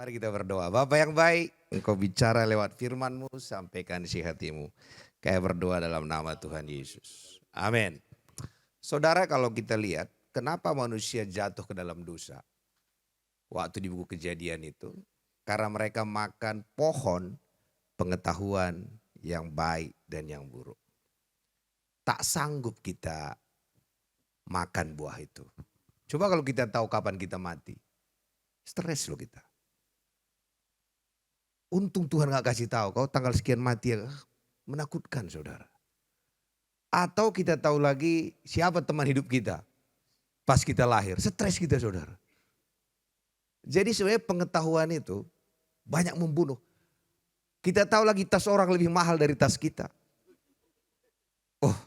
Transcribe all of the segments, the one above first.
Mari kita berdoa. Bapa yang baik, Engkau bicara lewat firman-Mu, sampaikan isi hati-Mu. Kayak berdoa dalam nama Tuhan Yesus. Amin. Saudara, kalau kita lihat, kenapa manusia jatuh ke dalam dosa? Waktu di buku Kejadian itu, karena mereka makan pohon pengetahuan yang baik dan yang buruk. Tak sanggup kita makan buah itu. Coba kalau kita tahu kapan kita mati, stres loh kita. Untung Tuhan gak kasih tahu, kau tanggal sekian mati ya, menakutkan saudara. Atau kita tahu lagi siapa teman hidup kita pas kita lahir, stres kita saudara. Jadi sebenarnya pengetahuan itu banyak membunuh. Kita tahu lagi tas orang lebih mahal dari tas kita. Oh,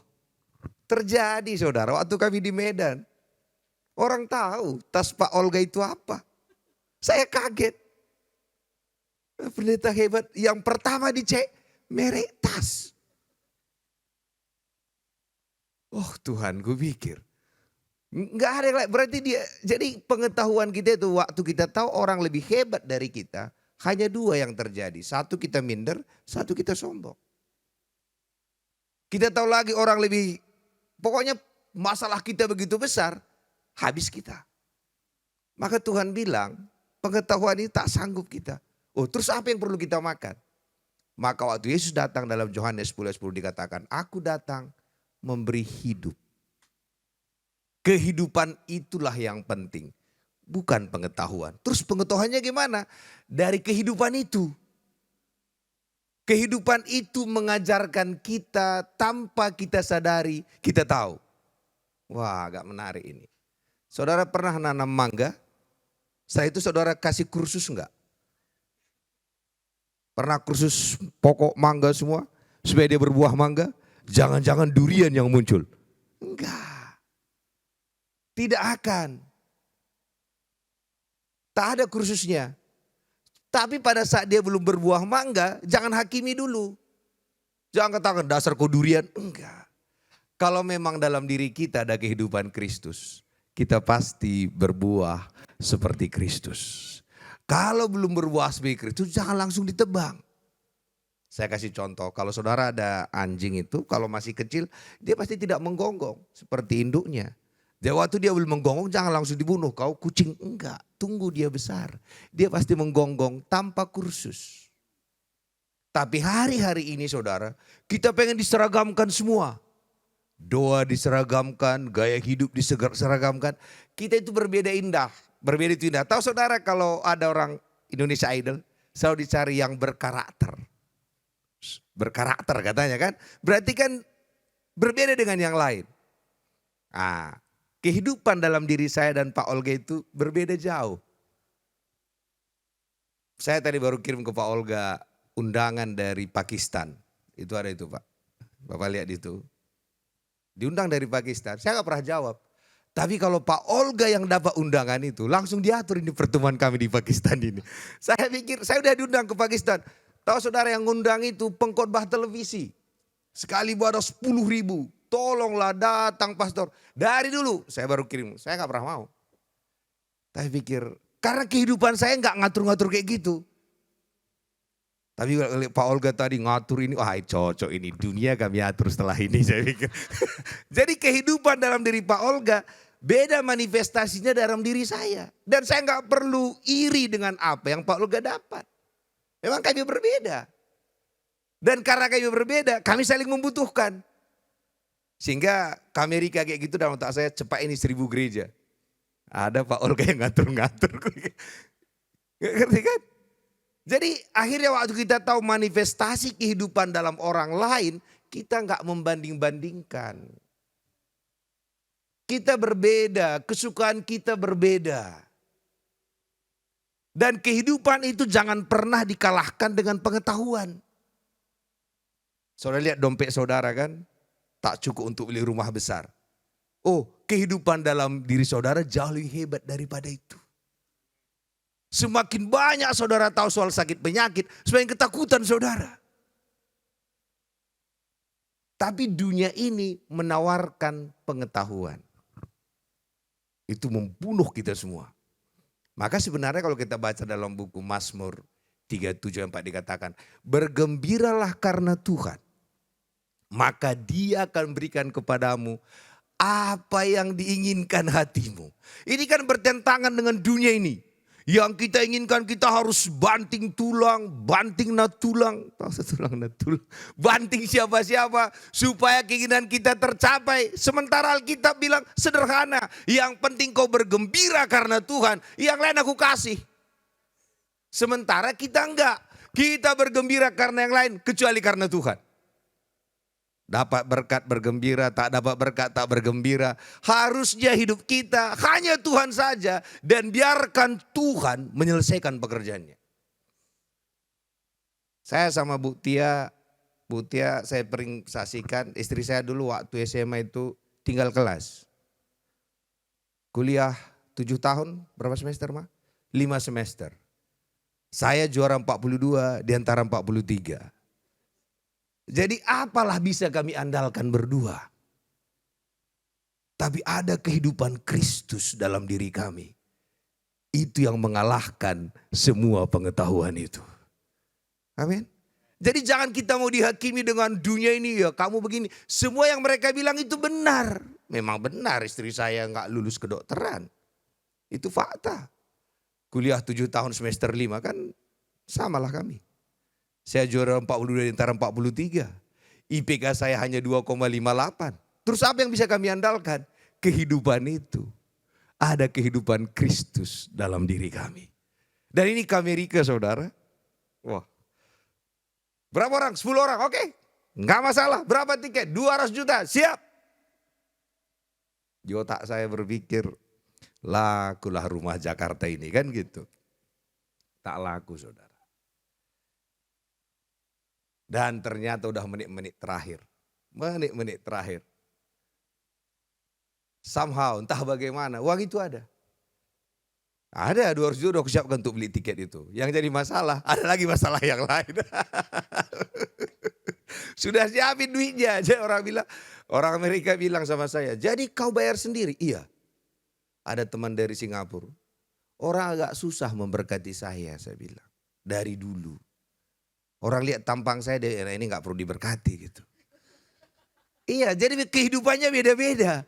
terjadi saudara waktu kami di Medan. Orang tahu tas Pak Olga itu apa. Saya kaget. Pendeta hebat yang pertama dicek merek tas. Oh Tuhan, gue pikir. Enggak ada yang lain. Berarti dia, jadi pengetahuan kita itu waktu kita tahu orang lebih hebat dari kita. Hanya dua yang terjadi. Satu kita minder, satu kita sombong. Kita tahu lagi orang lebih, pokoknya masalah kita begitu besar, habis kita. Maka Tuhan bilang, pengetahuan ini tak sanggup kita. Oh terus apa yang perlu kita makan? Maka waktu Yesus datang dalam Yohanes 10:10 dikatakan, aku datang memberi hidup. Kehidupan itulah yang penting, bukan pengetahuan. Terus pengetahuannya gimana? Dari kehidupan itu. Kehidupan itu mengajarkan kita tanpa kita sadari, kita tahu. Wah agak menarik ini. Saudara pernah nanam mangga? Setelah itu saudara kasih kursus enggak? Pernah kursus pokok mangga semua supaya dia berbuah mangga? Jangan-jangan durian yang muncul. Enggak. Tidak akan. Tak ada kursusnya. Tapi pada saat dia belum berbuah mangga, jangan hakimi dulu. Jangan katakan dasar kau durian. Enggak. Kalau memang dalam diri kita ada kehidupan Kristus, kita pasti berbuah seperti Kristus. Kalau belum berbuah seperti Kristus, jangan langsung ditebang. Saya kasih contoh, kalau saudara ada anjing itu, kalau masih kecil, dia pasti tidak menggonggong seperti induknya. Dia waktu dia belum menggonggong, jangan langsung dibunuh. Kau kucing, enggak, tunggu dia besar. Dia pasti menggonggong tanpa kursus. Tapi hari-hari ini saudara, kita pengen diseragamkan semua. Doa diseragamkan, gaya hidup diseragamkan. Kita itu berbeda indah. Berbeda itu indah. Tahu saudara kalau ada orang Indonesia Idol, selalu dicari yang berkarakter. Berkarakter katanya kan. Berarti kan berbeda dengan yang lain. Ah, kehidupan dalam diri saya dan Pak Olga itu berbeda jauh. Saya tadi baru kirim ke Pak Olga undangan dari Pakistan. Itu ada itu Pak. Bapak lihat itu. Diundang dari Pakistan. Saya gak pernah jawab. Tapi kalau Pak Olga yang dapat undangan itu langsung diatur ini pertemuan kami di Pakistan ini. Saya pikir saya udah diundang ke Pakistan. Tahu saudara yang ngundang itu pengkhotbah televisi. Sekali ada 10.000. Tolonglah datang pastor. Dari dulu saya baru kirim. Saya gak pernah mau. Tapi pikir karena kehidupan saya gak ngatur-ngatur kayak gitu. Tapi Pak Olga tadi ngatur ini, wah cocok ini dunia kami atur setelah ini saya pikir. Jadi kehidupan dalam diri Pak Olga beda manifestasinya dalam diri saya. Dan saya nggak perlu iri dengan apa yang Pak Olga dapat. Memang kami berbeda. Dan karena kami berbeda, kami saling membutuhkan. Sehingga ke Amerika kayak gitu dalam otak saya, cepat ini 1000 gereja. Ada Pak Olga yang ngatur-ngatur. Ngerti kan? Jadi akhirnya waktu kita tahu manifestasi kehidupan dalam orang lain, kita nggak membanding-bandingkan. Kita berbeda, kesukaan kita berbeda. Dan kehidupan itu jangan pernah dikalahkan dengan pengetahuan. Saudara lihat dompet saudara kan, tak cukup untuk beli rumah besar. Oh, kehidupan dalam diri saudara jauh lebih hebat daripada itu. Semakin banyak saudara tahu soal sakit penyakit, semakin ketakutan saudara. Tapi dunia ini menawarkan pengetahuan. Itu membunuh kita semua. Maka sebenarnya kalau kita baca dalam buku Mazmur 37:4 dikatakan, bergembiralah karena Tuhan, maka Dia akan berikan kepadamu apa yang diinginkan hatimu. Ini kan bertentangan dengan dunia ini. Yang kita inginkan kita harus banting tulang, banting tulang, banting siapa-siapa supaya keinginan kita tercapai. Sementara Alkitab bilang sederhana, yang penting kau bergembira karena Tuhan, yang lain aku kasih. Sementara kita enggak, kita bergembira karena yang lain kecuali karena Tuhan. Dapat berkat bergembira, tak dapat berkat tak bergembira. Harusnya hidup kita hanya Tuhan saja dan biarkan Tuhan menyelesaikan pekerjaannya. Saya sama Bu Tia saya sering saksikan istri saya dulu waktu SMA itu tinggal kelas. Kuliah 7 tahun, berapa semester mah? 5 semester. Saya juara 42 di antara 43. Jadi apalah bisa kami andalkan berdua. Tapi ada kehidupan Kristus dalam diri kami. Itu yang mengalahkan semua pengetahuan itu. Amin. Jadi jangan kita mau dihakimi dengan dunia ini, ya kamu begini. Semua yang mereka bilang itu benar. Memang benar, istri saya nggak lulus kedokteran. Itu fakta. Kuliah 7 tahun semester 5 kan samalah kami. Saya juara 42 di antara 43. IPK saya hanya 2,58. Terus apa yang bisa kami andalkan? Kehidupan itu. Ada kehidupan Kristus dalam diri kami. Dan ini ke Amerika, saudara. Wah. Berapa orang? 10 orang, oke. Enggak masalah. Berapa tiket? 200 juta, siap. Di otak saya berpikir, lakulah rumah Jakarta ini, kan gitu. Tak laku, saudara. Dan ternyata udah menit-menit terakhir. Menit-menit terakhir. Somehow entah bagaimana uang itu ada. Ada 200 juta udah aku siapkan untuk beli tiket itu. Yang jadi masalah, ada lagi masalah yang lain. Sudah siapin duitnya. Jadi orang Amerika bilang sama saya, jadi kau bayar sendiri? Iya. Ada teman dari Singapura. Orang agak susah memberkati saya bilang. Dari dulu. Orang lihat tampang saya, ini gak perlu diberkati gitu. Iya, jadi kehidupannya beda-beda.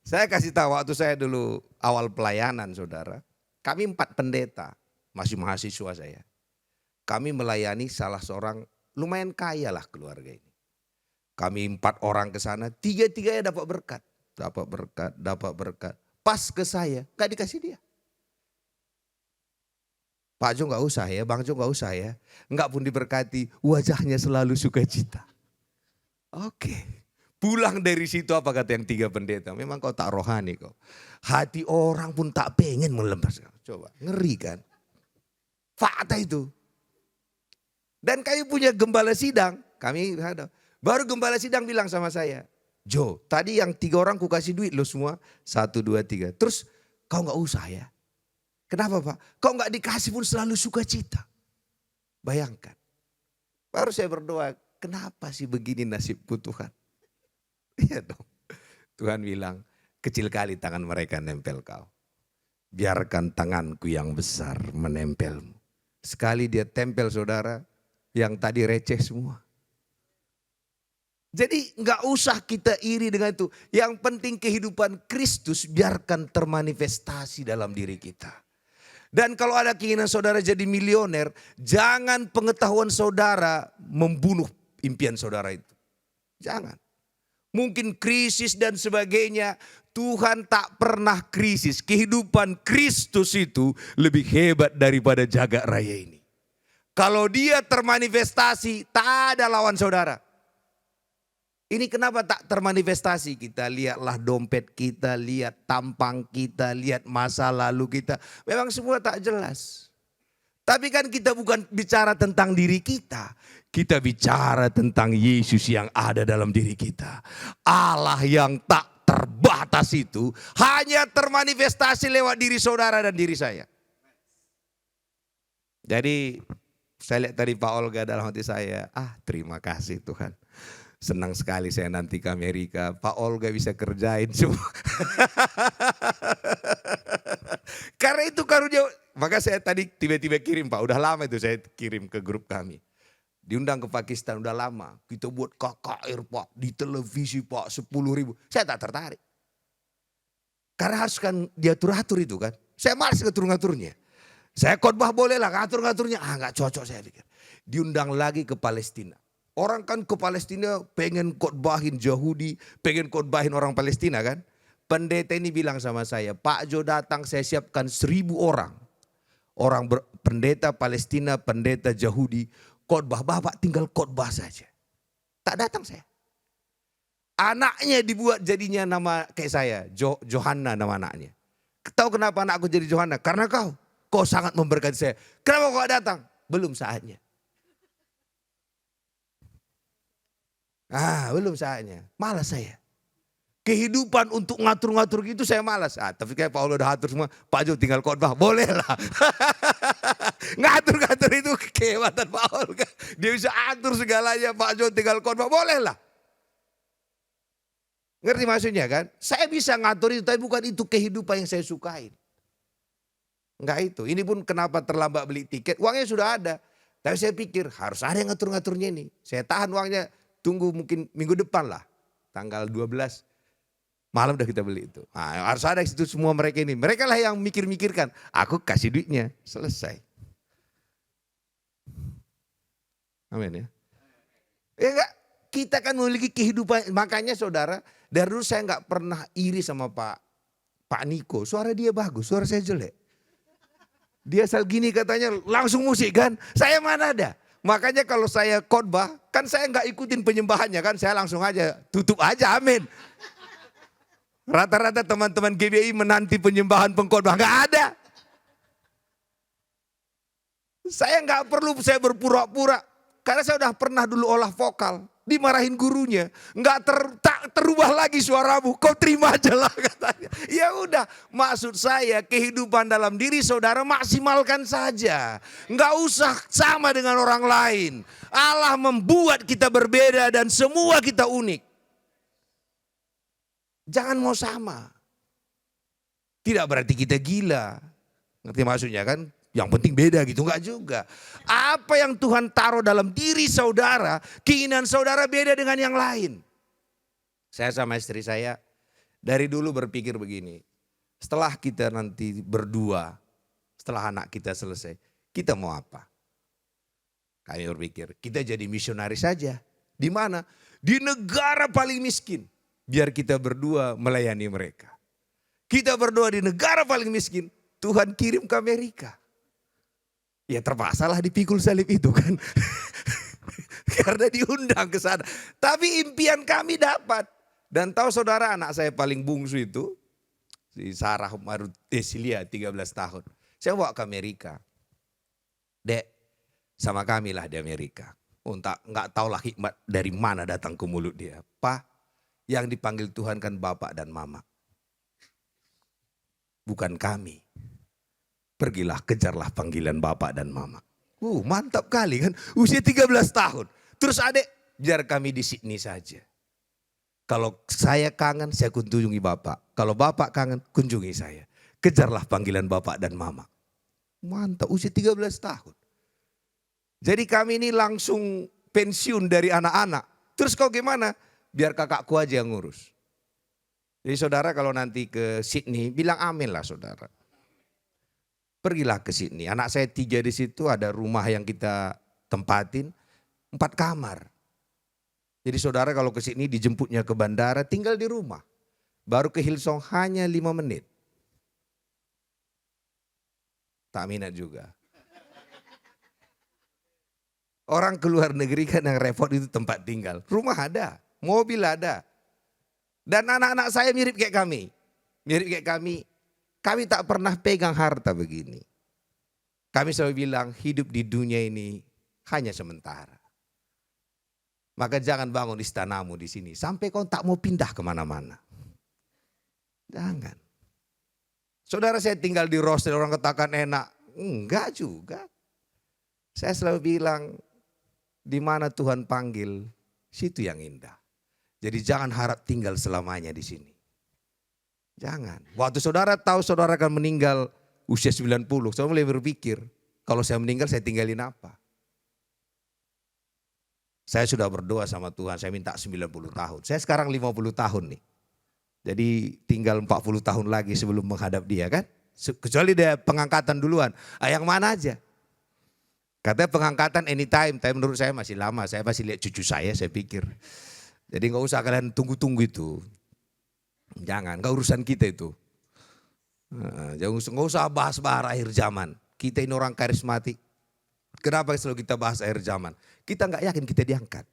Saya kasih tahu waktu saya dulu awal pelayanan, saudara. Kami 4 pendeta, masih mahasiswa saya. Kami melayani salah seorang lumayan kaya lah keluarga ini. Kami 4 orang ke sana, 3-3-nya dapat berkat. Dapat berkat. Pas ke saya, gak dikasih dia. Pak Jo gak usah ya, Bang Jo gak usah ya. Enggak pun diberkati, wajahnya selalu sukacita. Oke. Pulang dari situ apa kata yang 3 pendeta? Memang kau tak rohani kau. Hati orang pun tak pengen melembas. Coba, ngeri kan. Fakta itu. Dan kami punya gembala sidang. Baru gembala sidang bilang sama saya. Jo, tadi yang 3 orang ku kasih duit lo semua. 1, 2, 3. Terus kau gak usah ya. Kenapa Pak? Kau gak dikasih pun selalu sukacita. Bayangkan. Baru saya berdoa, kenapa sih begini nasibku Tuhan? Iya dong. Tuhan bilang, kecil kali tangan mereka nempel kau. Biarkan tanganku yang besar menempelmu. Sekali dia tempel saudara, yang tadi receh semua. Jadi gak usah kita iri dengan itu. Yang penting kehidupan Kristus biarkan termanifestasi dalam diri kita. Dan kalau ada keinginan saudara jadi milioner, jangan pengetahuan saudara membunuh impian saudara itu. Jangan. Mungkin krisis dan sebagainya, Tuhan tak pernah krisis. Kehidupan Kristus itu lebih hebat daripada jagat raya ini. Kalau dia termanifestasi, tak ada lawan saudara. Ini kenapa tak termanifestasi? Kita lihatlah dompet kita, lihat tampang kita, lihat masa lalu kita. Memang semua tak jelas. Tapi kan kita bukan bicara tentang diri kita. Kita bicara tentang Yesus yang ada dalam diri kita. Allah yang tak terbatas itu hanya termanifestasi lewat diri saudara dan diri saya. Jadi saya lihat tadi Pak Olga dalam hati saya, terima kasih Tuhan. Senang sekali saya nanti ke Amerika, Pak Olga bisa kerjain semua. Karena itu karunia, maka saya tadi tiba-tiba kirim Pak, udah lama itu saya kirim ke grup kami. Diundang ke Pakistan udah lama, kita buat KKR Pak, di televisi Pak 10.000. Saya tak tertarik. Karena harus kan diatur-atur itu kan. Saya malas ngatur-ngaturnya. Saya khotbah boleh lah, ngatur-ngaturnya. Gak cocok saya pikir. Diundang lagi ke Palestina. Orang kan ke Palestina pengen khotbahin Yahudi, pengen khotbahin orang Palestina kan. Pendeta ini bilang sama saya, Pak Jo datang saya siapkan 1.000 orang. Pendeta Palestina, pendeta Yahudi, khotbah, Bapak tinggal khotbah saja. Tak datang saya. Anaknya dibuat jadinya nama kayak saya, Johanna nama anaknya. Tahu kenapa anakku jadi Johanna? Karena kau sangat memberkati saya. Kenapa kau datang? Belum saatnya. Belum saatnya. Malas saya. Kehidupan untuk ngatur-ngatur gitu saya malas. Tapi kayak Paulo udah atur semua, Pak Jo tinggal khotbah, boleh lah. Ngatur-ngatur itu kehebatan Paulo. Dia bisa atur segalanya, Pak Jo tinggal khotbah, boleh lah. Ngerti maksudnya kan? Saya bisa ngatur itu, tapi bukan itu kehidupan yang saya sukain. Enggak itu. Ini pun kenapa terlambat beli tiket, uangnya sudah ada. Tapi saya pikir harus ada yang ngatur-ngaturnya ini. Saya tahan uangnya, tunggu mungkin minggu depan lah. Tanggal 12. Malam udah kita beli itu. Harus ada itu semua mereka ini. Mereka lah yang mikir-mikirkan. Aku kasih duitnya. Selesai. Amin ya. Ya enggak. Kita kan memiliki kehidupan. Makanya saudara. Dari dulu saya enggak pernah iri sama Pak Niko. Suara dia bagus. Suara saya jelek. Dia asal gini katanya langsung musik kan. Saya mana ada. Makanya kalau saya khotbah. Kan saya enggak ikutin penyembahannya kan. Saya langsung aja tutup aja. Amin. Rata-rata teman-teman GBI menanti penyembahan pengkhotbah. Enggak ada. Saya enggak perlu saya berpura-pura. Karena saya udah pernah dulu olah vokal. Dimarahin gurunya. Enggak tak terubah lagi suaramu. Kau terima aja lah katanya. Ya udah. Maksud saya kehidupan dalam diri saudara maksimalkan saja. Enggak usah sama dengan orang lain. Allah membuat kita berbeda dan semua kita unik. Jangan mau sama. Tidak berarti kita gila. Ngerti maksudnya kan? Yang penting beda gitu. Enggak juga. Apa yang Tuhan taruh dalam diri saudara. Keinginan saudara beda dengan yang lain. Saya sama istri saya. Dari dulu berpikir begini. Setelah kita nanti berdua. Setelah anak kita selesai. Kita mau apa? Kami berpikir. Kita jadi misionaris saja. Di mana? Di negara paling miskin. Biar kita berdua melayani mereka. Kita berdua di negara paling miskin. Tuhan kirim ke Amerika. Ya terpaksalah dipikul salib itu kan. Karena diundang ke sana. Tapi impian kami dapat. Dan tahu saudara anak saya paling bungsu itu. Si Sarah Marutesilia 13 tahun. Saya bawa ke Amerika. Dek sama kami lah di Amerika. Enggak tahulah hikmat dari mana datang ke mulut dia. Pak. Yang dipanggil Tuhan kan bapak dan mama. Bukan kami. Pergilah kejarlah panggilan bapak dan mama. Mantap kali kan. Usia 13 tahun. Terus adek biar kami di Sydney saja. Kalau saya kangen saya kunjungi bapak. Kalau bapak kangen kunjungi saya. Kejarlah panggilan bapak dan mama. Mantap usia 13 tahun. Jadi kami ini langsung pensiun dari anak-anak. Terus kau gimana? Biar kakakku aja yang ngurus. Jadi saudara kalau nanti ke Sydney bilang amin lah saudara. Pergilah ke Sydney. Anak saya 3 di situ ada rumah yang kita tempatin 4 kamar. Jadi saudara kalau ke Sydney dijemputnya ke bandara tinggal di rumah. Baru ke Hillsong hanya 5 menit. Tak minat juga. Orang ke luar negeri kan yang repot itu tempat tinggal. Rumah ada. Mobil ada. Dan anak-anak saya mirip kayak kami. Mirip kayak kami. Kami tak pernah pegang harta begini. Kami selalu bilang hidup di dunia ini hanya sementara. Maka jangan bangun istanamu di sini. Sampai kau tak mau pindah kemana-mana. Jangan. Saudara saya tinggal di Rosedale orang katakan enak. Enggak juga. Saya selalu bilang di mana Tuhan panggil situ yang indah. Jadi jangan harap tinggal selamanya di sini. Jangan. Waktu saudara tahu saudara akan meninggal, usia 90. Saya mulai berpikir, kalau saya meninggal saya tinggalin apa? Saya sudah berdoa sama Tuhan, saya minta 90 tahun. Saya sekarang 50 tahun nih. Jadi tinggal 40 tahun lagi sebelum menghadap dia kan. Kecuali dia pengangkatan duluan. Yang mana aja. Katanya pengangkatan anytime, tapi menurut saya masih lama. Saya masih lihat cucu saya pikir. Jadi gak usah kalian tunggu-tunggu itu. Jangan, gak urusan kita itu. Jangan gak usah bahas-bahas akhir zaman. Kita ini orang karismatik. Kenapa selalu kita bahas akhir zaman? Kita gak yakin kita diangkat.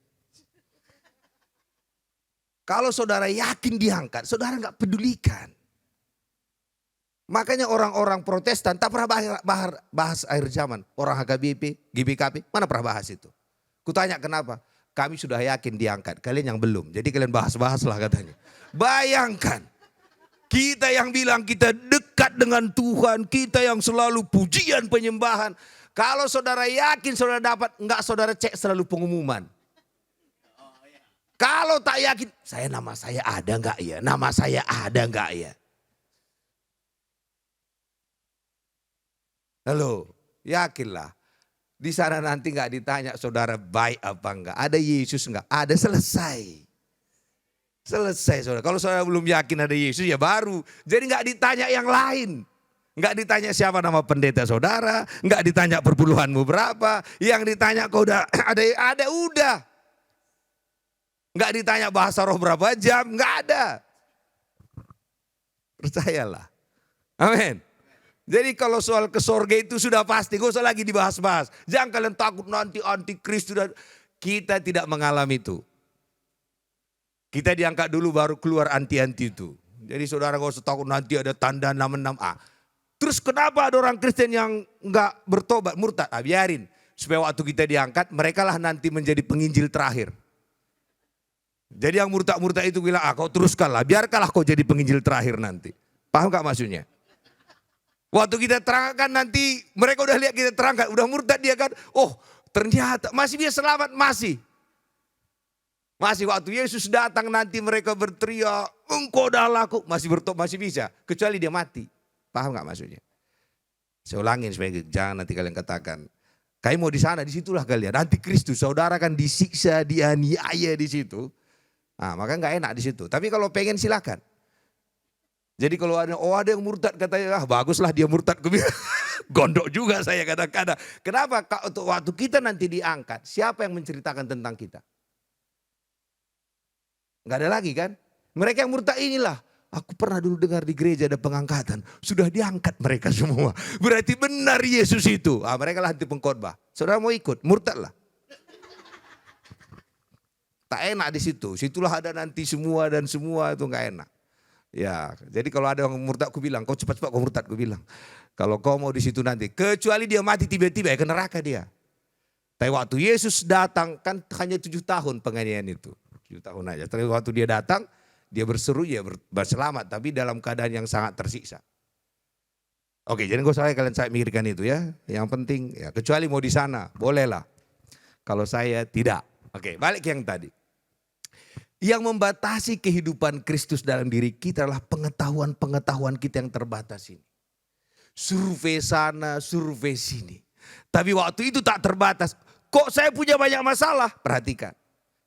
Kalau saudara yakin diangkat, saudara gak pedulikan. Makanya orang-orang Protestan tak pernah bahas akhir zaman. Orang HKBP, GBKP, mana pernah bahas itu? Kutanya kenapa? Kami sudah yakin diangkat, kalian yang belum. Jadi kalian bahas-bahas lah katanya. Bayangkan, kita yang bilang kita dekat dengan Tuhan, kita yang selalu pujian penyembahan. Kalau saudara yakin saudara dapat, enggak saudara cek selalu pengumuman. Kalau tak yakin, nama saya ada enggak ya? Nama saya ada enggak ya? Halo, yakinlah. Di sana nanti enggak ditanya saudara baik apa enggak. Ada Yesus enggak? Ada, selesai. Selesai saudara. Kalau saudara belum yakin ada Yesus ya baru. Jadi enggak ditanya yang lain. Enggak ditanya siapa nama pendeta saudara. Enggak ditanya perpuluhanmu berapa. Yang ditanya kau udah ada udah. Enggak ditanya bahasa roh berapa jam. Enggak ada. Percayalah. Amin. Jadi kalau soal ke sorga itu sudah pasti, gak usah lagi dibahas-bahas. Jangan kalian takut nanti antikristus. Kita tidak mengalami itu. Kita diangkat dulu baru keluar anti-anti itu. Jadi saudara gak usah takut nanti ada tanda 66A. Terus kenapa ada orang Kristen yang gak bertobat, murtad? Biarin. Supaya waktu kita diangkat, mereka lah nanti menjadi penginjil terakhir. Jadi yang murtad-murtad itu bilang, kau teruskanlah, biarkanlah kau jadi penginjil terakhir nanti. Paham gak maksudnya? Waktu kita terangkan nanti mereka udah lihat kita terangkan, udah murtad dia kan. Oh ternyata masih dia selamat, masih. Masih waktu Yesus datang nanti mereka berteriak, engkau dah laku. Masih bertobat, masih bisa. Kecuali dia mati. Paham gak maksudnya? Saya ulangin supaya jangan nanti kalian katakan. Kalian mau di sana, disitulah kalian. Nanti Kristus, saudara kan disiksa, dianiaya di situ. Nah, maka gak enak di situ. Tapi kalau pengen silakan. Jadi kalau ada yang murtad katanya, baguslah dia murtad. Gondok juga saya kadang-kadang. Kenapa? Waktu kita nanti diangkat, siapa yang menceritakan tentang kita? Gak ada lagi kan? Mereka yang murtad inilah. Aku pernah dulu dengar di gereja ada pengangkatan. Sudah diangkat mereka semua. Berarti benar Yesus itu. Mereka lah anti pengkhotbah. Saudara mau ikut? Murtadlah. Tak enak di situ. Situlah ada nanti semua dan semua itu gak enak. Ya, jadi kalau ada orang murtad, aku bilang, kau cepat-cepat kau murtad, aku bilang. Kalau kau mau di situ nanti, kecuali dia mati tiba-tiba ya ke neraka dia. Tapi waktu Yesus datang kan hanya 7 tahun penganiayaan itu, 7 tahun aja. Tapi waktu dia datang, dia berseru ya berselamat, tapi dalam keadaan yang sangat tersiksa. Oke, jadi gak usah kalian saya mikirkan itu ya. Yang penting ya kecuali mau di sana, bolehlah. Kalau saya tidak. Oke, balik yang tadi. Yang membatasi kehidupan Kristus dalam diri kita adalah pengetahuan kita yang terbatas ini. Survei sana, survei sini. Tapi waktu itu tak terbatas. Kok saya punya banyak masalah? Perhatikan.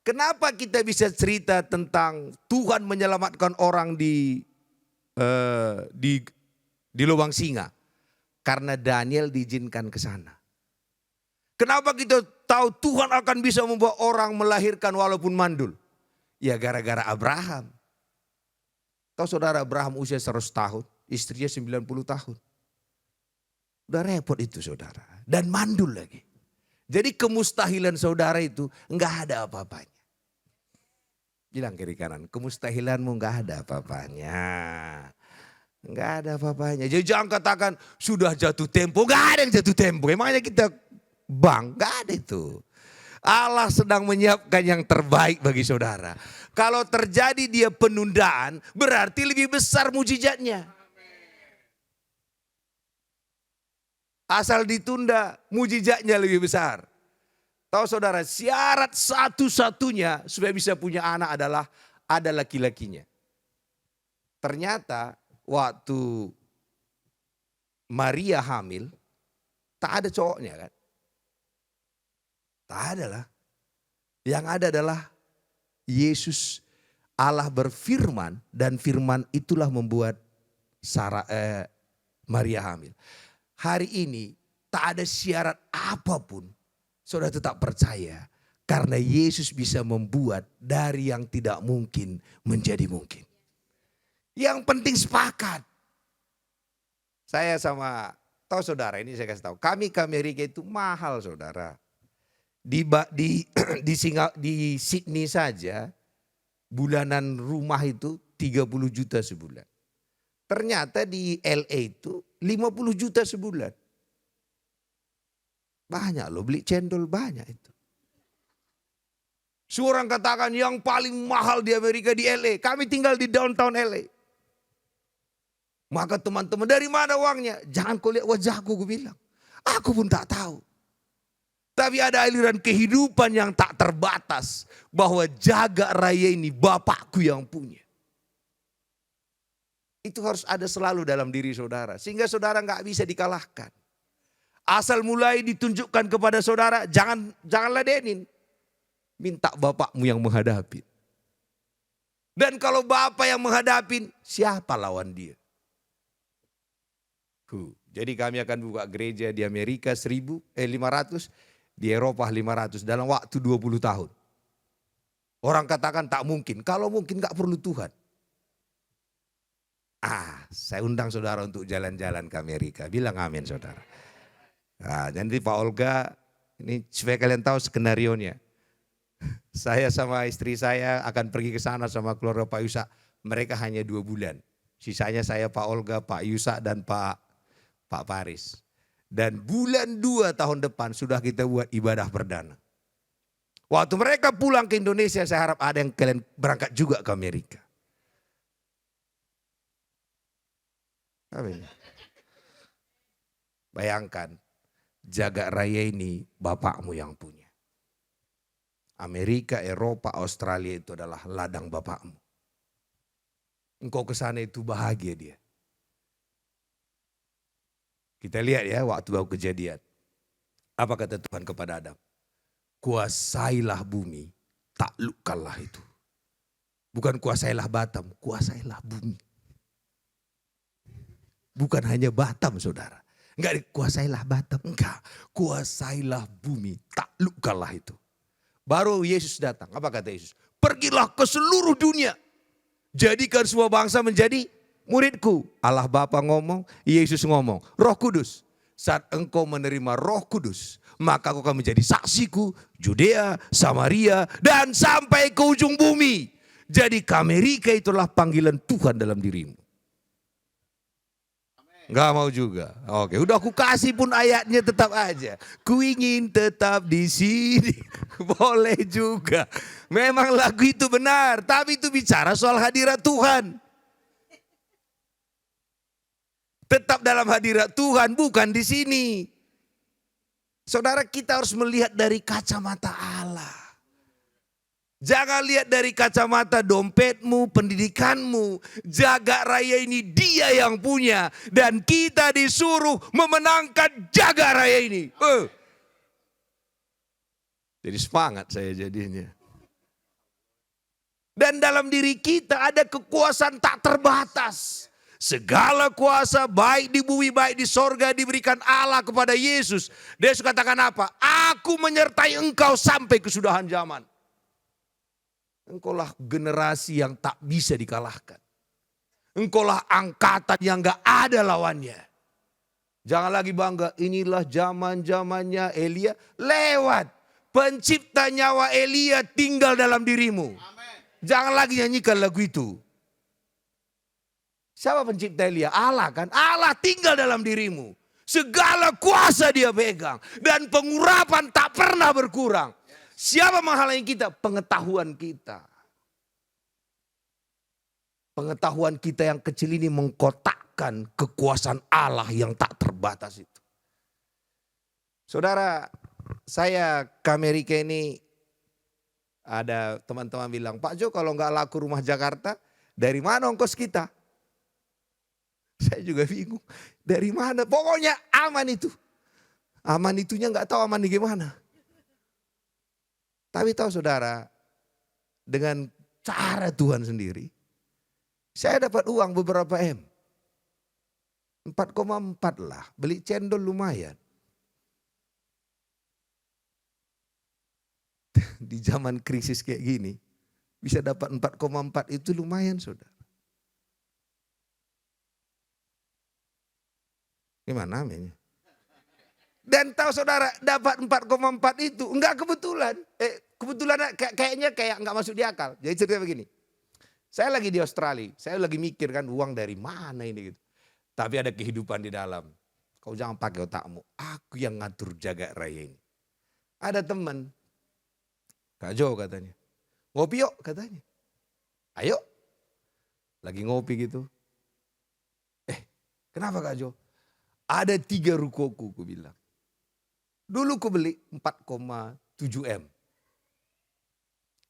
Kenapa kita bisa cerita tentang Tuhan menyelamatkan orang di lubang singa? Karena Daniel diizinkan ke sana. Kenapa kita tahu Tuhan akan bisa membawa orang melahirkan walaupun mandul? Ya gara-gara Abraham. Tahu saudara Abraham usia 100 tahun, istrinya 90 tahun. Udah repot itu saudara. Dan mandul lagi. Jadi kemustahilan saudara itu enggak ada apa-apanya. Bilang kiri kanan, kemustahilanmu enggak ada apa-apanya. Enggak ada apa-apanya. Jadi jangan katakan sudah jatuh tempo, enggak ada yang jatuh tempo. Emangnya kita enggak ada itu. Allah sedang menyiapkan yang terbaik bagi saudara. Kalau terjadi dia penundaan, berarti lebih besar mujizatnya. Asal ditunda, mujizatnya lebih besar. Tahu saudara, syarat satu-satunya supaya bisa punya anak adalah ada laki-lakinya. Ternyata waktu Maria hamil, tak ada cowoknya kan? Tak ada lah. Yang ada adalah Yesus, Allah berfirman, dan firman itulah membuat Maria hamil. Hari ini tak ada syarat apapun, saudara tetap percaya. Karena Yesus bisa membuat dari yang tidak mungkin menjadi mungkin. Yang penting sepakat. Saya tahu saudara ini saya kasih tahu. Kami ke Amerika itu mahal saudara. Di Sydney saja bulanan rumah itu 30 juta sebulan. Ternyata di LA itu 50 juta sebulan. Banyak loh, beli cendol banyak itu. Seorang katakan yang paling mahal di Amerika di LA. Kami tinggal di downtown LA. Maka teman-teman, dari mana uangnya? Jangan kau lihat wajahku, gue bilang. Aku pun tak tahu. Tapi ada aliran kehidupan yang tak terbatas. Bahwa jaga raya ini Bapakku yang punya. Itu harus ada selalu dalam diri saudara. Sehingga saudara gak bisa dikalahkan. Asal mulai ditunjukkan kepada saudara, jangan ladenin. Minta Bapakmu yang menghadapi. Dan kalau Bapak yang menghadapi, siapa lawan dia? Jadi kami akan buka gereja di Amerika 500, di Eropa 500 dalam waktu 20 tahun. Orang katakan tak mungkin, kalau mungkin gak perlu Tuhan. Saya undang saudara untuk jalan-jalan ke Amerika, bilang amin saudara. Jadi Pak Olga, ini supaya kalian tahu skenarionya. Saya sama istri saya akan pergi ke sana sama keluarga Pak Yusak. Mereka hanya 2 bulan. Sisanya saya, Pak Olga, Pak Yusak dan Pak Paris. Dan bulan 2 tahun depan sudah kita buat ibadah perdana. Waktu mereka pulang ke Indonesia, saya harap ada yang kalian berangkat juga ke Amerika. Bayangkan, jaga raya ini Bapakmu yang punya. Amerika, Eropa, Australia itu adalah ladang Bapakmu. Engkau ke sana itu bahagia dia. Kita lihat ya waktu baru kejadian. Apa kata Tuhan kepada Adam? Kuasailah bumi, taklukkanlah itu. Bukan kuasailah Batam, kuasailah bumi. Bukan hanya Batam saudara. Enggak kuasailah Batam, enggak. Kuasailah bumi, taklukkanlah itu. Baru Yesus datang, apa kata Yesus? Pergilah ke seluruh dunia. Jadikan semua bangsa menjadi muridku. Allah Bapa ngomong, Yesus ngomong. Roh Kudus, saat engkau menerima Roh Kudus, maka engkau akan menjadi saksiku, Judea, Samaria, dan sampai ke ujung bumi. Jadi ke Amerika itulah panggilan Tuhan dalam dirimu. Enggak mau juga. Oke, udah aku kasih pun ayatnya tetap aja. Ku ingin tetap di sini. Boleh juga. Memang lagu itu benar, tapi itu bicara soal hadirat Tuhan. Tetap dalam hadirat Tuhan, bukan di sini. Saudara, kita harus melihat dari kacamata Allah. Jangan lihat dari kacamata dompetmu, pendidikanmu. Jaga raya ini dia yang punya. Dan kita disuruh memenangkan jaga raya ini. Jadi semangat saya jadinya. Dan dalam diri kita ada kekuasaan tak terbatas. Segala kuasa baik di bumi baik di sorga diberikan Allah kepada Yesus. Yesus katakan apa? Aku menyertai engkau sampai kesudahan zaman. Engkaulah generasi yang tak bisa dikalahkan. Engkaulah angkatan yang gak ada lawannya. Jangan lagi bangga, inilah zaman-zamannya Elia. Lewat. Pencipta nyawa Elia tinggal dalam dirimu. Amen. Jangan lagi nyanyikan lagu itu. Siapa pencipta Elia? Allah kan? Allah tinggal dalam dirimu. Segala kuasa dia pegang. Dan pengurapan tak pernah berkurang. Siapa menghalangi kita? Pengetahuan kita. Pengetahuan kita yang kecil ini mengkotakkan kekuasaan Allah yang tak terbatas itu. Saudara, saya ke Amerika ini ada teman-teman bilang, Pak Jo kalau nggak laku rumah Jakarta, dari mana ongkos kita? Saya juga bingung. Dari mana? Pokoknya aman itu. Aman itunya nggak tahu aman gimana. Tapi tahu saudara, dengan cara Tuhan sendiri, saya dapat uang beberapa M. 4,4 lah, beli cendol lumayan. Di zaman krisis kayak gini, bisa dapat 4,4 itu lumayan saudara. Gimana namanya? Dan tahu saudara dapat 4,4 itu enggak kebetulan. Kebetulan kayaknya enggak masuk di akal. Jadi cerita begini. Saya lagi di Australia, saya lagi mikir kan uang dari mana ini gitu. Tapi ada kehidupan di dalam. Kau jangan pakai otakmu, aku yang ngatur jaga raya ini. Ada teman, Kak Jo katanya, ngopi yuk katanya. Ayo, lagi ngopi gitu. Kenapa Kak Jo? Ada 3 rukoku, ku bilang. Dulu ku beli 4,7 M.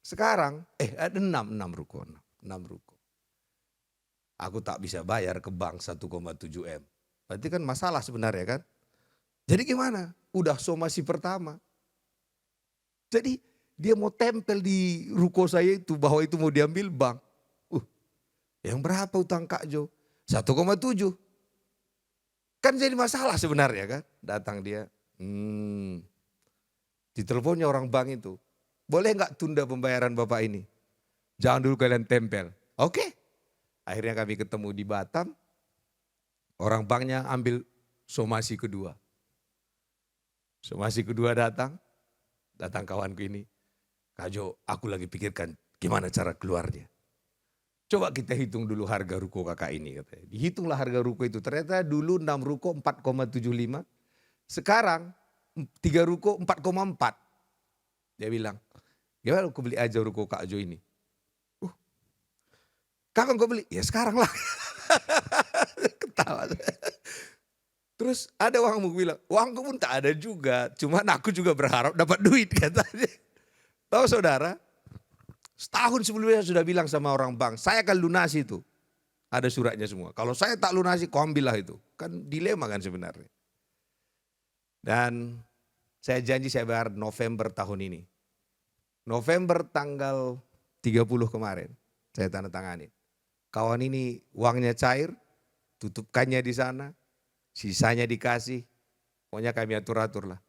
Sekarang ada 6 ruko. Aku tak bisa bayar ke bank 1,7 M. Berarti kan masalah sebenarnya kan. Jadi gimana? Udah somasi pertama. Jadi dia mau tempel di ruko saya itu bahwa itu mau diambil bank. Yang berapa utang Kak Jo? 1,7. Kan jadi masalah sebenarnya kan. Datang dia. Diteleponnya orang bank itu. Boleh nggak tunda pembayaran Bapak ini? Jangan dulu kalian tempel. Oke. Akhirnya kami ketemu di Batam. Orang banknya ambil somasi kedua. Somasi kedua datang kawanku ini. Kak Jo, aku lagi pikirkan gimana cara keluarnya. Coba kita hitung dulu harga ruko kakak ini katanya. Dihitunglah harga ruko itu. Ternyata dulu 6 ruko 4,75. Sekarang 3 ruko 4,4. Dia bilang, gimana aku beli aja ruko Kak Jo ini. Kapan kau beli? Ya sekarang lah. Ketawa. Terus ada uangmu bilang, uangku pun tak ada juga. Cuman aku juga berharap dapat duit katanya. Tahu saudara, setahun sebelumnya saya sudah bilang sama orang bank, saya akan lunasi itu. Ada suratnya semua. Kalau saya tak lunasi, kau ambillah itu. Kan dilema kan sebenarnya. Dan saya janji saya bayar November tahun ini. November tanggal 30 kemarin, saya tanda tanganin. Kawan ini uangnya cair, tutupkannya di sana, sisanya dikasih. Pokoknya kami atur-atur lah.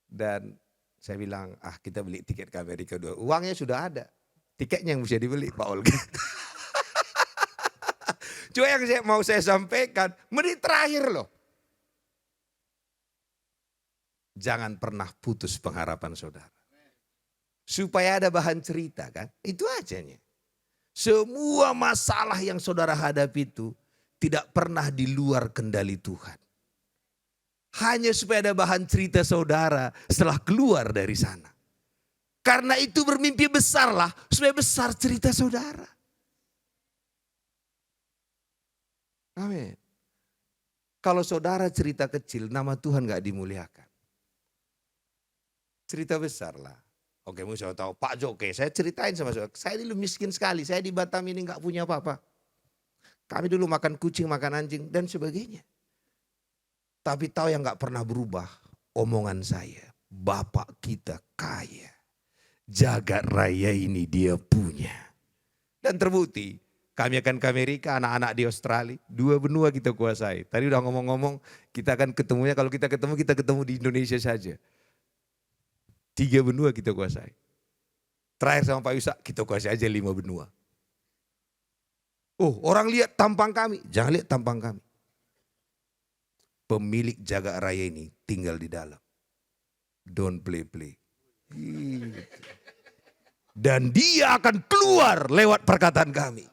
Dan saya bilang, kita beli tiket ke Amerika dua. Uangnya sudah ada. Tiketnya yang bisa dibeli Pak Olga. Cuma yang mau saya sampaikan, menit terakhir loh. Jangan pernah putus pengharapan saudara. Supaya ada bahan cerita kan, itu ajanya. Semua masalah yang saudara hadapi itu tidak pernah di luar kendali Tuhan. Hanya supaya ada bahan cerita saudara setelah keluar dari sana. Karena itu bermimpi besarlah supaya besar cerita saudara. Amin. Kalau saudara cerita kecil, nama Tuhan gak dimuliakan. Cerita besar lah. Oke, mau saya tahu Pak Jo, oke, saya ceritain sama saudara. Saya dulu miskin sekali, saya di Batam ini gak punya apa-apa. Kami dulu makan kucing, makan anjing dan sebagainya. Tapi tahu yang gak pernah berubah, omongan saya. Bapak kita kaya. Jagat raya ini dia punya. Dan terbukti, kami akan ke Amerika, anak-anak di Australia. 2 benua kita kuasai. Tadi udah ngomong-ngomong, kita akan ketemunya, kalau kita ketemu di Indonesia saja. 3 benua kita kuasai. Terakhir sama Pak Yusak, kita kuasai aja 5 benua. Orang lihat tampang kami, jangan lihat tampang kami. Pemilik jagat raya ini tinggal di dalam. Don't play. Dan dia akan keluar lewat perkataan kami.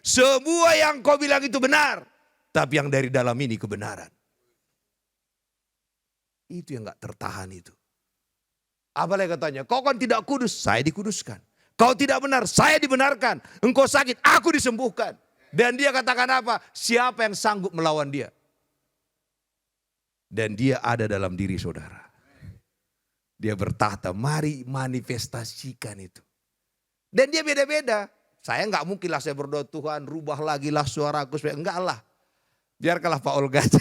Semua yang kau bilang itu benar. Tapi yang dari dalam ini kebenaran. Itu yang gak tertahan itu. Apalagi katanya, kau kan tidak kudus, saya dikuduskan. Kau tidak benar, saya dibenarkan. Engkau sakit, aku disembuhkan. Dan dia katakan apa? Siapa yang sanggup melawan dia? Dan dia ada dalam diri saudara. Dia bertahta, mari manifestasikan itu. Dan dia beda-beda. Saya enggak mungkin lah saya berdoa, Tuhan rubah lagi lah suaraku. Enggak lah. Biarkanlah Pak Olga aja.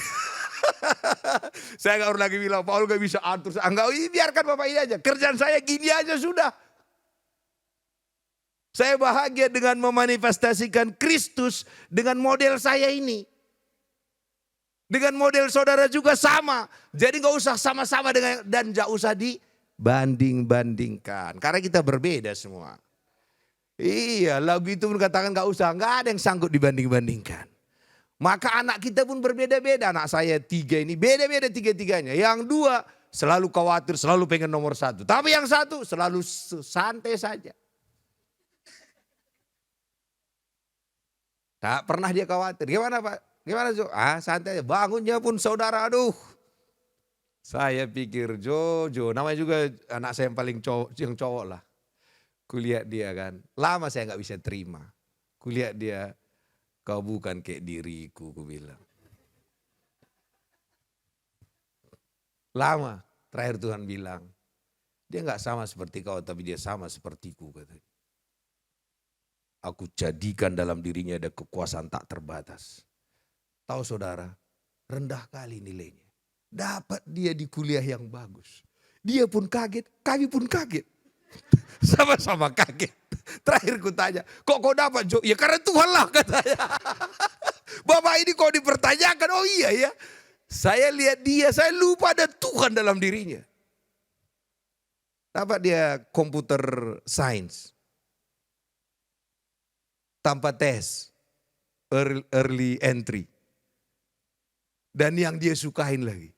Saya nggak lagi bilang Pak Olga bisa atur. Enggak, biarkan Bapak ini aja. Kerjaan saya gini aja sudah. Saya bahagia dengan memanifestasikan Kristus dengan model saya ini. Dengan model saudara juga sama. Jadi nggak usah sama-sama dengan dan nggak usah dibanding-bandingkan. Karena kita berbeda semua. Iya, lagu itu pun katakan nggak usah, nggak ada yang sanggup dibanding-bandingkan. Maka anak kita pun berbeda-beda. Anak saya 3 ini beda-beda 3-3-nya. Yang 2 selalu khawatir, selalu pengen nomor 1. Tapi yang 1 selalu santai saja. Tak pernah dia khawatir. Gimana Pak? Gimana Jo? Santai aja. Bangunnya pun saudara, aduh. Saya pikir Jojo, namanya juga anak saya yang paling cowok lah. Kulihat dia kan, lama saya nggak bisa terima. Kulihat dia, kau bukan kayak diriku, ku bilang. Lama, terakhir Tuhan bilang, dia nggak sama seperti kau, tapi dia sama sepertiku, katanya. Aku jadikan dalam dirinya ada kekuasaan tak terbatas. Tahu saudara, rendah kali nilainya. Dapat dia di kuliah yang bagus. Dia pun kaget, kami pun kaget. Sama-sama kaget. Terakhir ku tanya, kok kau dapat Jo? Ya karena Tuhan lah katanya. Bapak ini kok dipertanyakan, oh iya ya. Saya lihat dia, saya lupa ada Tuhan dalam dirinya. Dapat dia komputer science. Tanpa tes, early entry. Dan yang dia sukain lagi.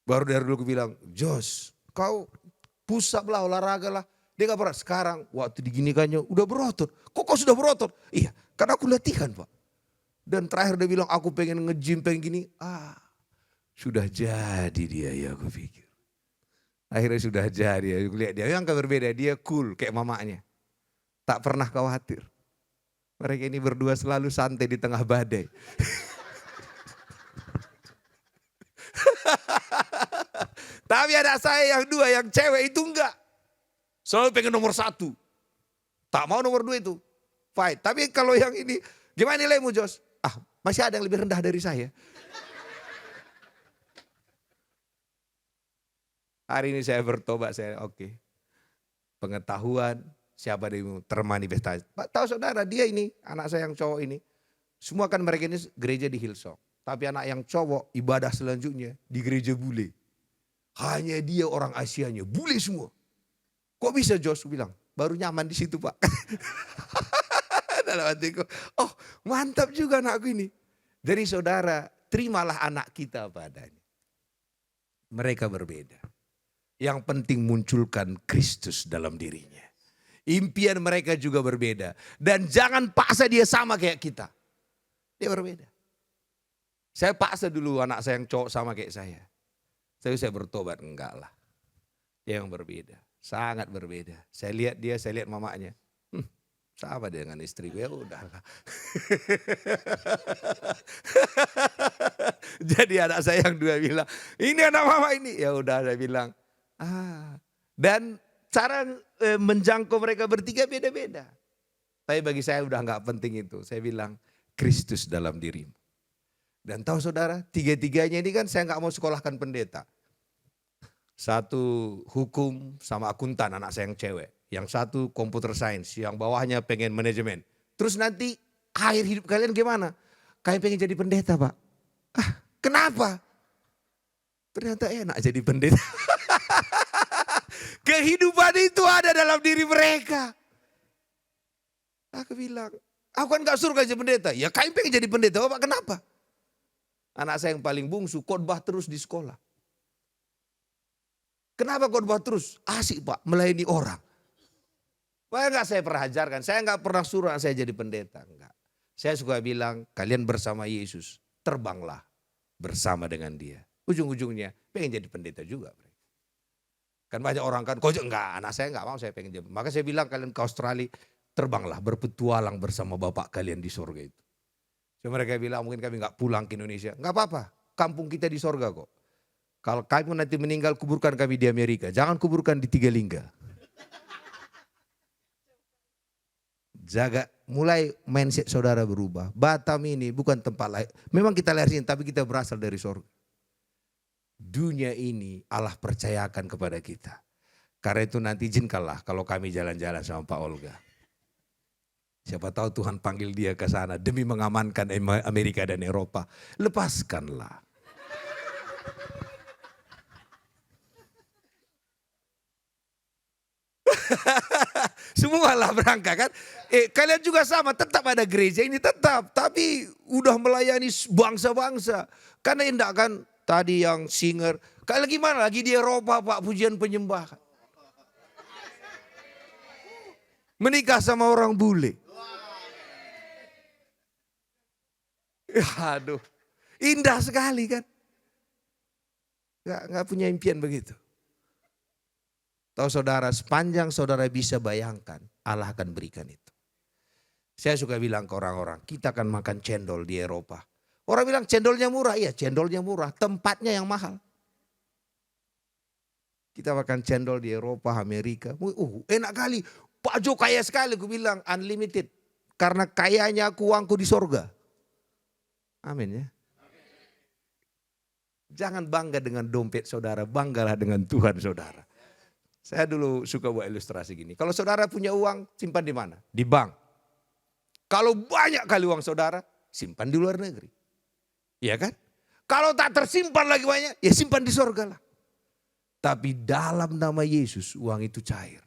Baru dari dulu aku bilang, Jos, kau push up lah, olahraga lah. Dia gak pernah, sekarang waktu diginikannya udah berotot. Kok kau sudah berotot? Iya, karena aku latihan Pak. Dan terakhir dia bilang, aku pengen nge-gym, pengen gini. Sudah jadi dia ya aku pikir. Akhirnya sudah jadi, aku lihat dia yang berbeda, dia cool kayak mamanya. Tak pernah khawatir. Mereka ini berdua selalu santai di tengah badai. Tapi ada saya yang 2, yang cewek itu enggak. Selalu pengen nomor 1. Tak mau nomor 2 itu. Fight. Tapi kalau yang ini, gimana nilaimu Jos? Masih ada yang lebih rendah dari saya. Hari ini saya bertobat, saya oke. Pengetahuan, siapa dirimu termanifestasi. Tahu saudara, dia ini, anak saya yang cowok ini. Semua kan mereka ini gereja di Hillsong. Tapi anak yang cowok, ibadah selanjutnya di gereja bule. Hanya dia orang Asianya, bule semua. Kok bisa Jos? Bilang, baru nyaman di situ Pak. Dalam hatiku, oh mantap juga anakku ini. Jadi saudara, terimalah anak kita padanya. Mereka berbeda. Yang penting munculkan Kristus dalam dirinya. Impian mereka juga berbeda. Dan jangan paksa dia sama kayak kita. Dia berbeda. Saya paksa dulu anak saya yang cowok sama kayak saya. Saya bertobat, enggak lah. Dia yang berbeda, sangat berbeda. Saya lihat dia, saya lihat mamanya. Sama dengan istriku, ya udahlah. Jadi anak saya yang 2 bilang, ini anak mama ini. Ya udah saya bilang, Dan cara menjangkau mereka bertiga beda-beda. Tapi bagi saya udah enggak penting itu. Saya bilang, Kristus dalam dirimu. Dan tahu saudara, 3-3-nya ini kan saya nggak mau sekolahkan pendeta. 1 hukum sama akuntan anak saya yang cewek. Yang 1 computer science, yang bawahnya pengen manajemen. Terus nanti akhir hidup kalian gimana? Kalian pengen jadi pendeta Pak. Kenapa? Ternyata enak jadi pendeta. Kehidupan itu ada dalam diri mereka. Aku bilang, aku kan gak suruh jadi pendeta. Ya kalian pengen jadi pendeta Bapak, kenapa? Anak saya yang paling bungsu khotbah terus di sekolah. Kenapa khotbah terus? Asik Pak, melayani orang. Wah enggak saya pernah ajarkan, saya enggak pernah suruh saya jadi pendeta. Enggak. Saya suka bilang, kalian bersama Yesus, terbanglah bersama dengan dia. Ujung-ujungnya pengen jadi pendeta juga. Kan banyak orang kan, kok enggak, anak saya enggak mau, saya pengen jadi. Maka saya bilang kalian ke Australia, terbanglah berpetualang bersama Bapak kalian di sorga itu. So, mereka bilang mungkin kami nggak pulang ke Indonesia. Nggak apa-apa, kampung kita di sorga kok. Kalau kami nanti meninggal, kuburkan kami di Amerika. Jangan kuburkan di Tiga Lingga. Jaga mulai mindset saudara berubah. Batam ini bukan tempat lain. Memang kita lahir sini tapi kita berasal dari surga. Dunia ini Allah percayakan kepada kita. Karena itu nanti izinkanlah kalau kami jalan-jalan sama Pak Olga. Siapa tahu Tuhan panggil dia ke sana demi mengamankan Amerika dan Eropa. Lepaskanlah. Semua lah berangkat kan. Kalian juga sama, tetap ada gereja ini tetap. Tapi udah melayani bangsa-bangsa. Karena enggak kan tadi yang singer. Kayak gimana lagi di Eropa Pak pujian penyembah. Menikah sama orang bule. Aduh, indah sekali kan. Nggak punya impian begitu. Tahu saudara, sepanjang saudara bisa bayangkan, Allah akan berikan itu. Saya suka bilang ke orang-orang, kita akan makan cendol di Eropa. Orang bilang cendolnya murah, iya cendolnya murah, tempatnya yang mahal. Kita makan cendol di Eropa, Amerika, enak kali. Pak Jo kaya sekali, aku bilang unlimited. Karena kayanya aku uangku di sorga. Amin ya. Jangan bangga dengan dompet saudara, banggalah dengan Tuhan saudara. Saya dulu suka buat ilustrasi gini. Kalau saudara punya uang, simpan di mana? Di bank. Kalau banyak kali uang saudara, simpan di luar negeri. Iya kan? Kalau tak tersimpan lagi banyak, ya simpan di sorga lah. Tapi dalam nama Yesus, uang itu cair.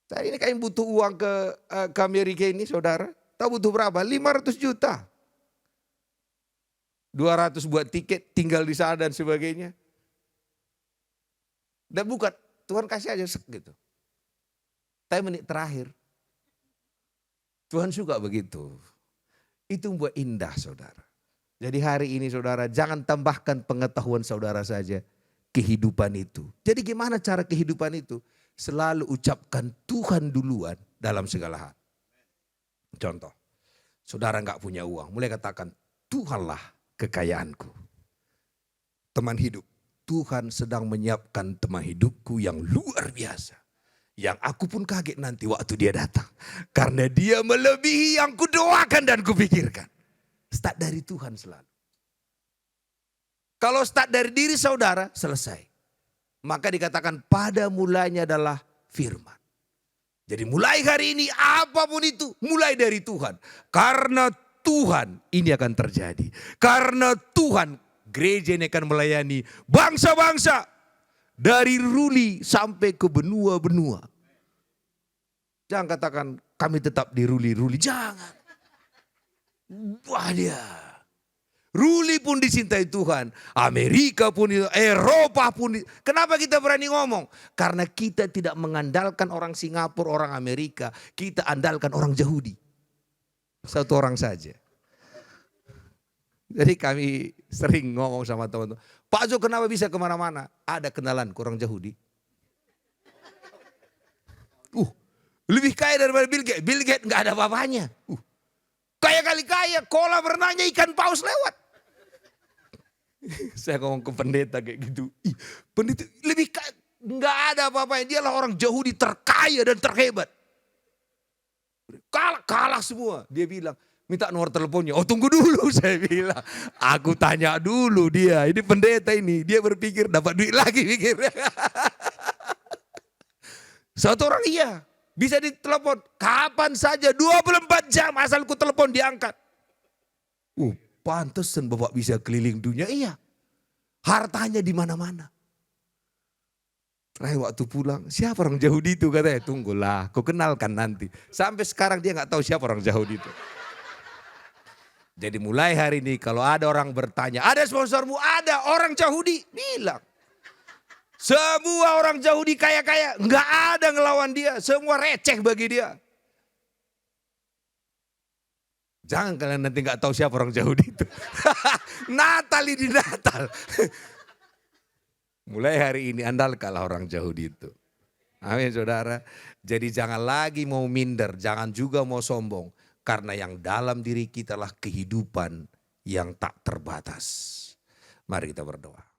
Saya ini kayak butuh uang ke Amerika ini saudara. Tahu butuh berapa? 500 juta. 200 buat tiket, tinggal di sana dan sebagainya. Dan bukan, Tuhan kasih aja gitu. Tapi menit terakhir, Tuhan suka begitu. Itu membuat indah saudara. Jadi hari ini saudara, jangan tambahkan pengetahuan saudara saja. Kehidupan itu. Jadi gimana cara kehidupan itu? Selalu ucapkan Tuhan duluan dalam segala hal. Contoh, saudara gak punya uang, mulai katakan Tuhanlah kekayaanku. Teman hidup. Tuhan sedang menyiapkan teman hidupku yang luar biasa. Yang aku pun kaget nanti waktu dia datang. Karena dia melebihi yang kudoakan dan kupikirkan. Start dari Tuhan selalu. Kalau start dari diri saudara, selesai. Maka dikatakan pada mulanya adalah firman. Jadi mulai hari ini apapun itu mulai dari Tuhan. Karena Tuhan ini akan terjadi. Karena Tuhan gereja ini akan melayani bangsa-bangsa. Dari Ruli sampai ke benua-benua. Jangan katakan kami tetap di Ruli-Ruli. Jangan. Wah dia. Ruli pun dicintai Tuhan. Amerika pun, Eropa pun. Kenapa kita berani ngomong? Karena kita tidak mengandalkan orang Singapura, orang Amerika. Kita andalkan orang Yahudi. Satu orang saja. Jadi kami sering ngomong sama teman-teman. Pak Jo kenapa bisa kemana-mana? Ada kenalan orang Yahudi. Lebih kaya daripada Bill Gates. Bill Gates gak ada apa-apanya. Kaya kali kaya, kolam renangnya ikan paus lewat. Saya ngomong ke pendeta kayak gitu. Pendeta lebih kaya, gak ada apa-apanya. Dialah orang Yahudi terkaya dan terhebat. Kalah semua. Dia bilang, minta nomor teleponnya. Oh tunggu dulu saya bilang. Aku tanya dulu dia. Ini pendeta ini. Dia berpikir dapat duit lagi pikirnya. Satu orang iya. Bisa ditelepon kapan saja 24 jam asal ku telepon diangkat. Pantesan Bapak bisa keliling dunia. Iya. Hartanya di mana-mana. Terakhir waktu pulang, siapa orang Yahudi itu katanya? Tunggulah, kau kenalkan nanti. Sampai sekarang dia nggak tahu siapa orang Yahudi itu. Jadi mulai hari ini kalau ada orang bertanya, ada sponsormu? Ada orang Yahudi, bilang. Semua orang Yahudi kaya-kaya, nggak ada ngelawan dia, semua receh bagi dia. Jangan kalian nanti nggak tahu siapa orang Yahudi itu. Natal ini Natal. Mulai hari ini andalkanlah orang Yahudi itu. Amin saudara. Jadi jangan lagi mau minder, jangan juga mau sombong. Karena yang dalam diri kita lah kehidupan yang tak terbatas. Mari kita berdoa.